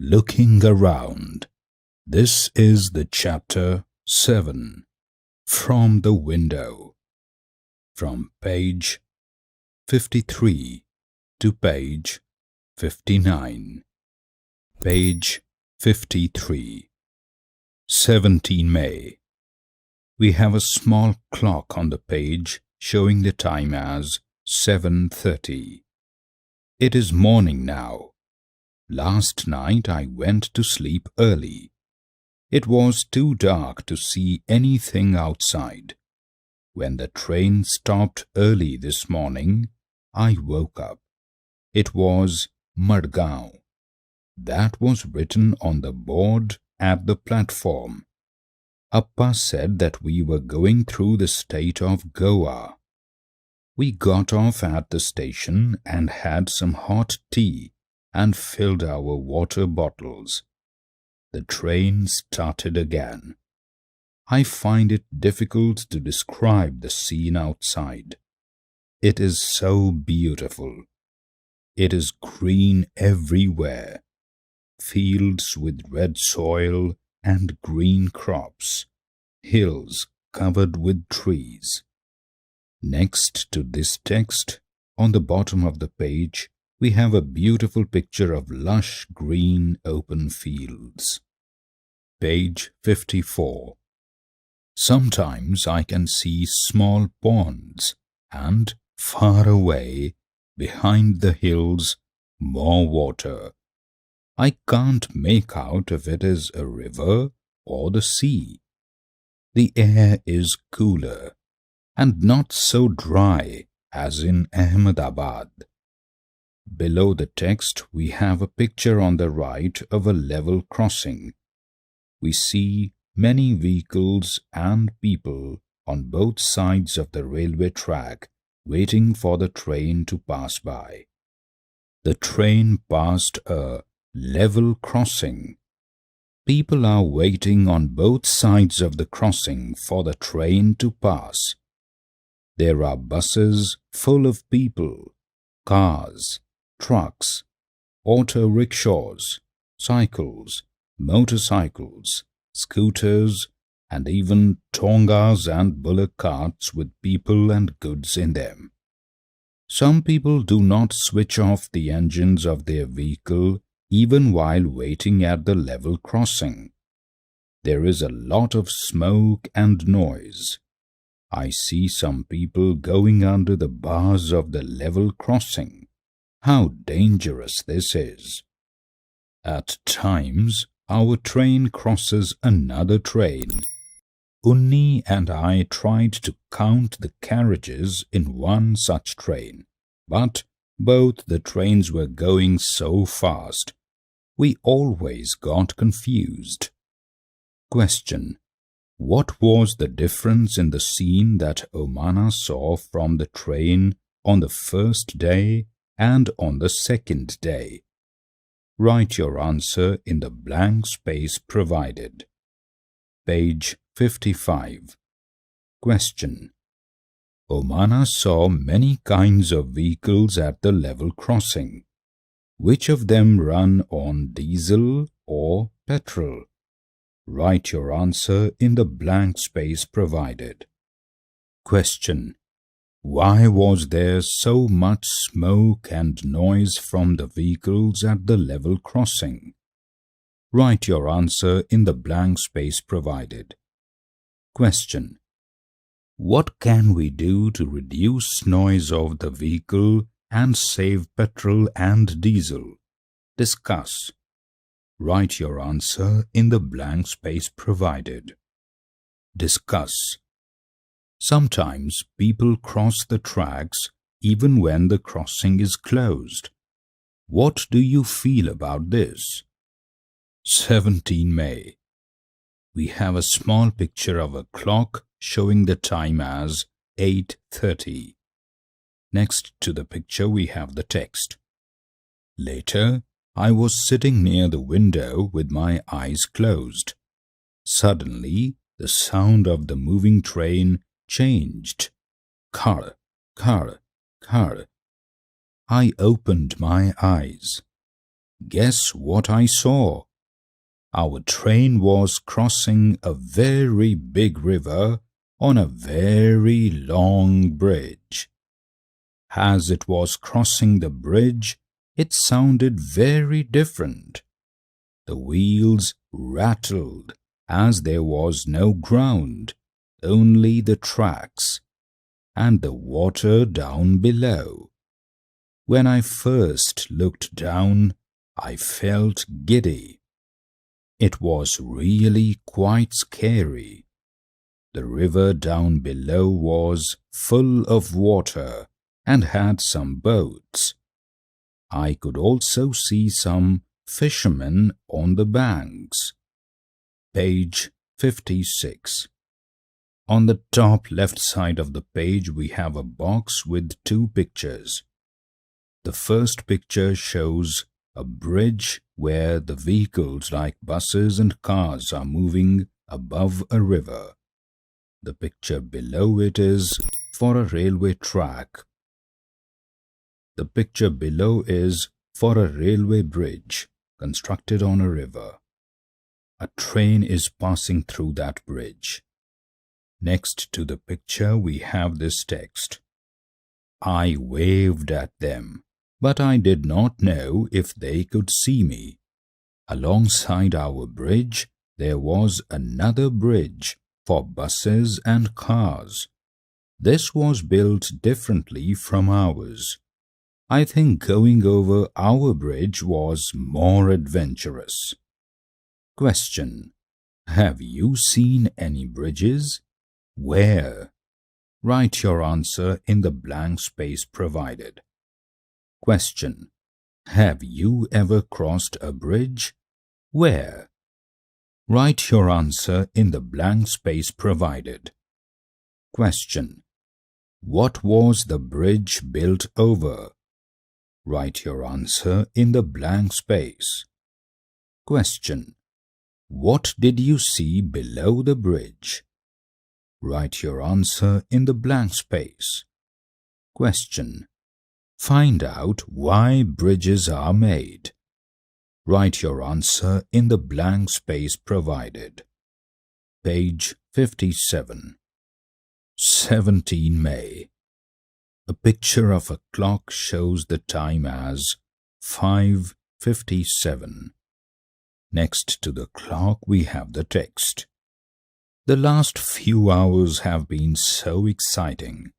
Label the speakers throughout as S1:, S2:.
S1: Looking around. This is the chapter 7. From the window. From page 53 to page 59. Page 53. 17 May. We have a small clock on the page showing the time as 7:30. It is morning now. Last night I went to sleep early. It was too dark to see anything outside. When the train stopped early this morning, I woke up. It was Madgaon. That was written on the board at the platform. Appa said that we were going through the state of Goa. We got off at the station and had some hot tea and filled our water bottles. The train started again. I find it difficult to describe the scene outside. It is so beautiful. It is green everywhere. Fields with red soil and green crops. Hills covered with trees. Next to this text, on the bottom of the page, we have a beautiful picture of lush green open fields. Page 54. Sometimes I can see small ponds and, far away, behind the hills, more water. I can't make out if it is a river or the sea. The air is cooler and not so dry as in Ahmedabad. Below the text, we have a picture on the right of a level crossing. We see many vehicles and people on both sides of the railway track waiting for the train to pass by. The train passed a level crossing. People are waiting on both sides of the crossing for the train to pass. There are buses full of people, cars, trucks, auto rickshaws, cycles, motorcycles, scooters, and even tongas and bullock carts with people and goods in them. Some people do not switch off the engines of their vehicle even while waiting at the level crossing. There is a lot of smoke and noise. I see some people going under the bars of the level crossing. How dangerous this is! At times, our train crosses another train. Unni and I tried to count the carriages in one such train, but both the trains were going so fast, we always got confused. Question: what was the difference in the scene that Omana saw from the train on the first day and on the second day? Write your answer in the blank space provided. Page 55. Question: Omana saw many kinds of vehicles at the level crossing. Which of them run on diesel or petrol? Write your answer in the blank space provided. Question: why was there so much smoke and noise from the vehicles at the level crossing? Write your answer in the blank space provided. Question: what can we do to reduce noise of the vehicle and save petrol and diesel? Discuss. Write your answer in the blank space provided. Discuss. Sometimes people cross the tracks even when the crossing is closed. What do you feel about this? 17 May. We have a small picture of a clock showing the time as 8:30. Next to the picture we have the text. Later, I was sitting near the window with my eyes closed. Suddenly, the sound of the moving train changed. Car, car, car. I opened my eyes. Guess what I saw? Our train was crossing a very big river on a very long bridge. As it was crossing the bridge, it sounded very different. The wheels rattled as there was no ground, only the tracks, and the water down below. When I first looked down, I felt giddy. It was really quite scary. The river down below was full of water and had some boats. I could also see some fishermen on the banks. Page 56. On the top left side of the page we have a box with two pictures. The first picture shows a bridge where the vehicles like buses and cars are moving above a river. The picture below it is for a railway track. The picture below is for a railway bridge constructed on a river. A train is passing through that bridge. Next to the picture we have this text. I waved at them, but I did not know if they could see me. Alongside our bridge there was another bridge for buses and cars. This was built differently from ours. I think going over our bridge was more adventurous. Question. Have you seen any bridges? Where? Write your answer in the blank space provided. Question. Have you ever crossed a bridge? Where? Write your answer in the blank space provided. Question. What was the bridge built over? Write your answer in the blank space. Question. What did you see below the bridge? Write your answer in the blank space. Question. Find out why bridges are made. Write your answer in the blank space provided. Page 57. 17 May. A picture of a clock shows the time as 5:57. Next to the clock we have the text. The last few hours have been so exciting.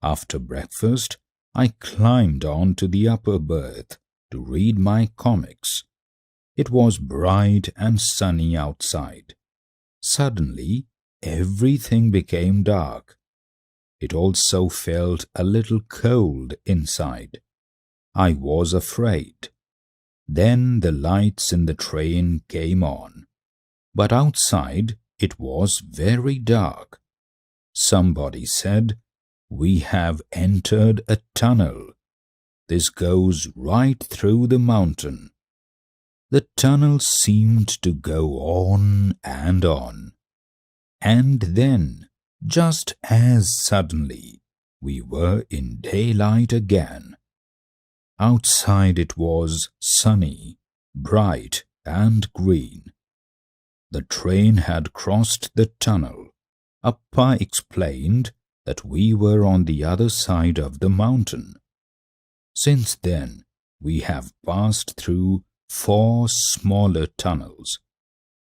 S1: After breakfast, I climbed on to the upper berth to read my comics. It was bright and sunny outside. Suddenly, everything became dark. It also felt a little cold inside. I was afraid. Then the lights in the train came on. But outside, it was very dark. Somebody said, "We have entered a tunnel. This goes right through the mountain." The tunnel seemed to go on. And then, just as suddenly, we were in daylight again. Outside it was sunny, bright and green. The train had crossed the tunnel. Appa explained that we were on the other side of the mountain. Since then, we have passed through 4 smaller tunnels.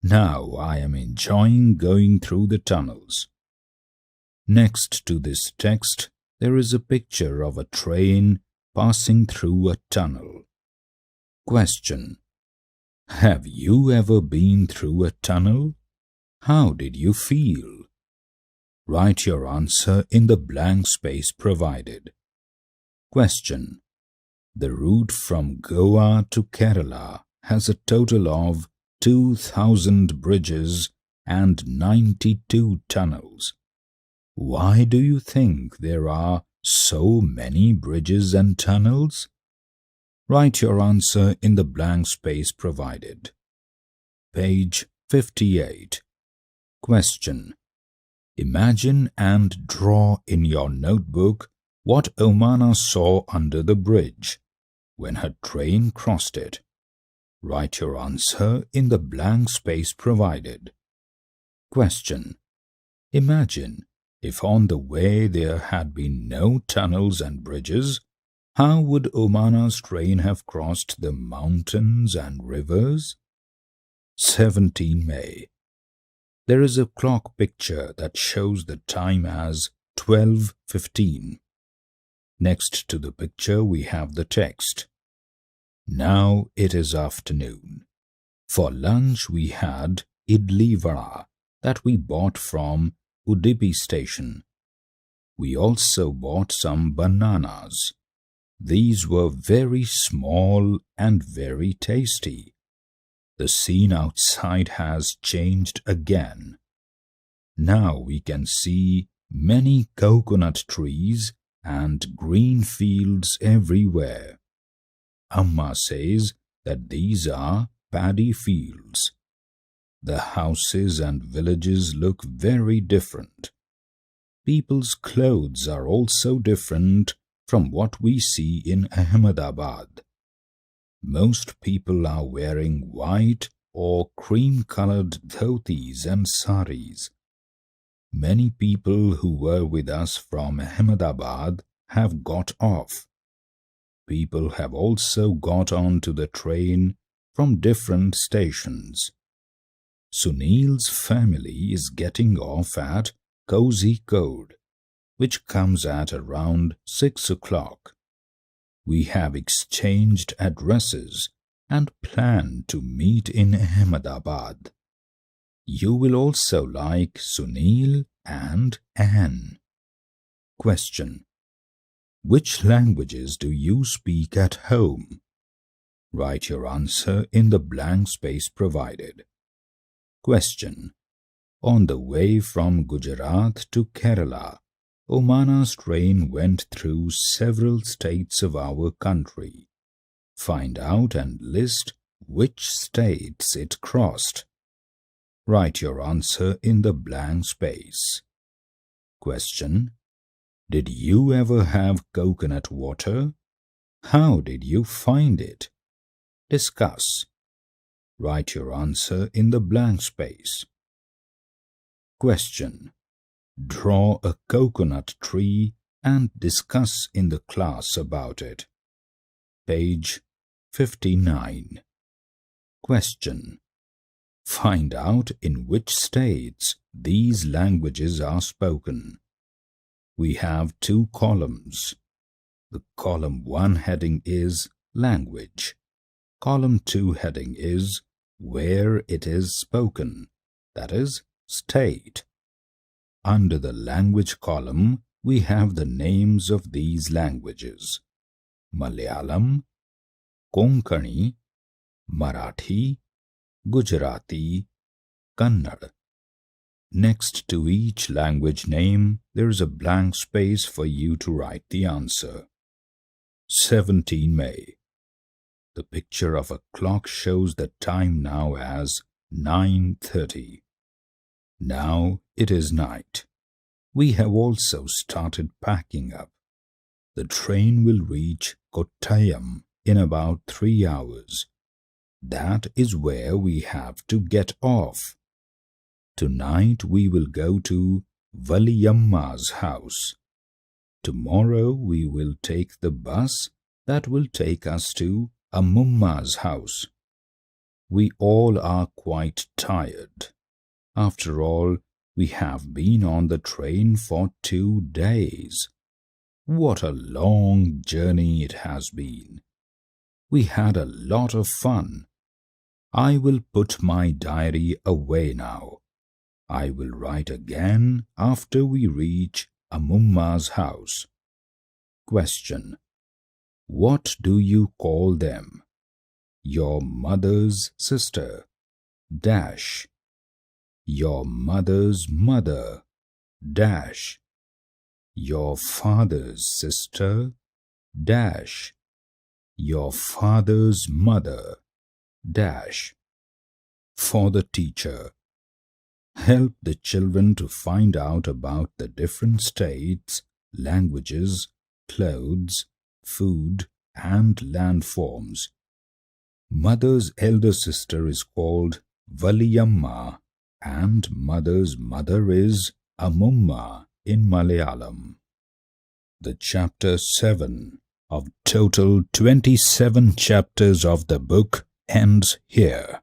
S1: Now I am enjoying going through the tunnels. Next to this text, there is a picture of a train passing through a tunnel. Question. Have you ever been through a tunnel? How did you feel? Write your answer in the blank space provided. Question. The route from Goa to Kerala has a total of 2,000 bridges and 92 tunnels. Why do you think there are so many bridges and tunnels? Write your answer in the blank space provided. Page 58. Question. Imagine and draw in your notebook what Omana saw under the bridge when her train crossed it. Write your answer in the blank space provided. Question. Imagine if on the way there had been no tunnels and bridges, how would Omana's train have crossed the mountains and rivers? 17 May. There is a clock picture that shows the time as 12:15. Next to the picture we have the text. Now it is afternoon. For lunch we had idli vada that we bought from Udupi station. We also bought some bananas. These were very small and very tasty. The scene outside has changed again. Now we can see many coconut trees and green fields everywhere. Amma says that these are paddy fields. The houses and villages look very different. People's clothes are also different from what we see in Ahmedabad. Most people are wearing white or cream-colored dhotis and saris. Many people who were with us from Ahmedabad have got off. People have also got on to the train from different stations. Sunil's family is getting off at Kozhikode, which comes at around 6 o'clock. We have exchanged addresses and plan to meet in Ahmedabad. You will also like Sunil and Anne. Question. Which languages do you speak at home? Write your answer in the blank space provided. Question. On the way from Gujarat to Kerala, Omana's train went through several states of our country. Find out and list which states it crossed. Write your answer in the blank space. Question. Did you ever have coconut water? How did you find it? Discuss. Write your answer in the blank space. Question. Draw a coconut tree and discuss in the class about it. Page 59. Question. Find out in which states these languages are spoken. We have 2 columns. The column 1 heading is Language. Column 2 heading is Where it is spoken, that is, State. Under the language column, we have the names of these languages: Malayalam, Konkani, Marathi, Gujarati, Kannada. Next to each language name, there is a blank space for you to write the answer. 17 May. The picture of a clock shows the time now as 9:30. Now it is night. We have also started packing up. The train will reach Kottayam in about 3 hours. That is where we have to get off. Tonight we will go to Valiyamma's house. Tomorrow we will take the bus that will take us to Ammumma's house. We all are quite tired. After all, we have been on the train for 2 days. What a long journey it has been. We had a lot of fun. I will put my diary away now. I will write again after we reach Ammumma's house. Question. What do you call them? Your mother's sister. Dash. Your mother's mother. Dash. Your father's sister. Dash. Your father's mother. Dash. For the teacher. Help the children to find out about the different states, languages, clothes, food, and landforms. Mother's elder sister is called Valiyamma and mother's mother is Amumma in Malayalam. The chapter 7 of total 27 chapters of the book ends here.